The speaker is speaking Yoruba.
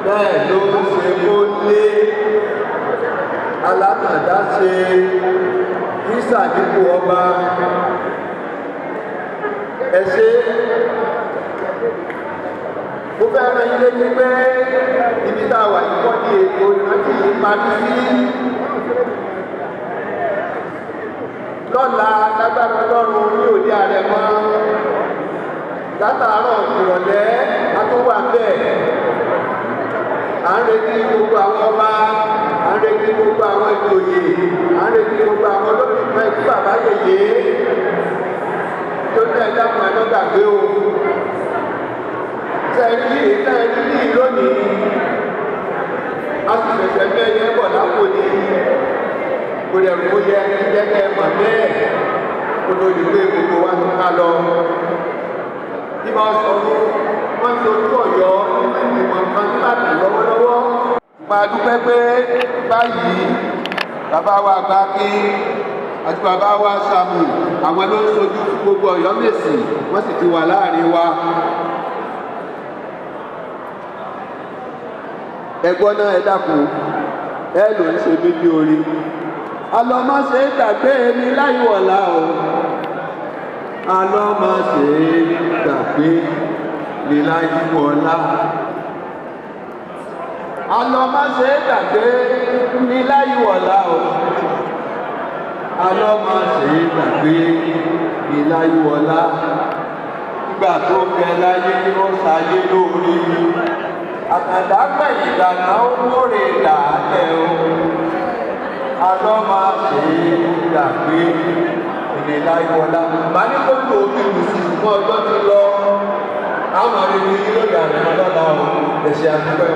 bẹ́ẹ̀ ló ṣe kó lé alákàndá ṣe kísà nípò ọba. Ẹ ṣe mo fẹ́ rán yín létí pé ibi tá a wà yìí kọ́ ní ètò ìrántí yìí parí sí. Lọ́la lágbára Ọlọ́run ní òde Àrẹ̀mọ látàárọ̀ ìrọ̀lẹ́ atúwà bẹ́ẹ̀. À ń retí gbogbo àwọn ọba, à ń retí gbogbo àwọn ìjòyè, à ń retí gbogbo àwọn olólùfẹ́ tí bàbá yèyé tó tẹ̀ dákun ẹ̀ lọ́gàgbé o. Tẹ̀rí ní lónìí, a sì ṣẹ̀ṣẹ̀ mẹ́yẹ bọ̀ lápò ní kò lè rò ó yẹ jẹ́kẹ́ mọ̀ bẹ́ẹ̀ kó tó di pé gbogbo wa tó ká lọ. Bí wọ́n sọ fún wọ́n ti ojú Ọ̀yọ́ ìmọ̀ nǹkan tí láti lọ́wọ́lọ́wọ́. Máa dúpẹ́ pé báyìí bàbá wa Àgbà Akin àti bàbá wa Sàmù àwọn ló ń sojú fún gbogbo Ọ̀yọ́ Mèsì wọ́n sì ti wà láàrin wa. Ẹgbọ́n náà ẹ dákun ẹ ló ń ṣe bíbí orí. Alọ́mọ́ṣe gbàgbé mi láyọ̀ọ́lá o. Alọ́mọ́ṣe gbàgbé mi láyọ̀ọ́lá. Alọ́mọ́ṣe gbàgbé mi láyọ̀ọ́lá o. Alọ́mọ́ṣe gbàgbé mi láyọ̀ọ́lá. Nígbà tó fẹ́ láyé ni ó ṣayé lórí. Àkàndá gbẹ̀yìn ìdáná ó lóore dàálẹ̀ o. Alọ́mọ́ṣe gbàgbé mi láyọ̀ọ́lá. Màá ní kó tó omi lùsì fún ọjọ́ ti lọ. Àwọn àrègbè yìí ló yà rẹ̀ lọ́la o. Ẹ̀ṣẹ̀ àdúgbò.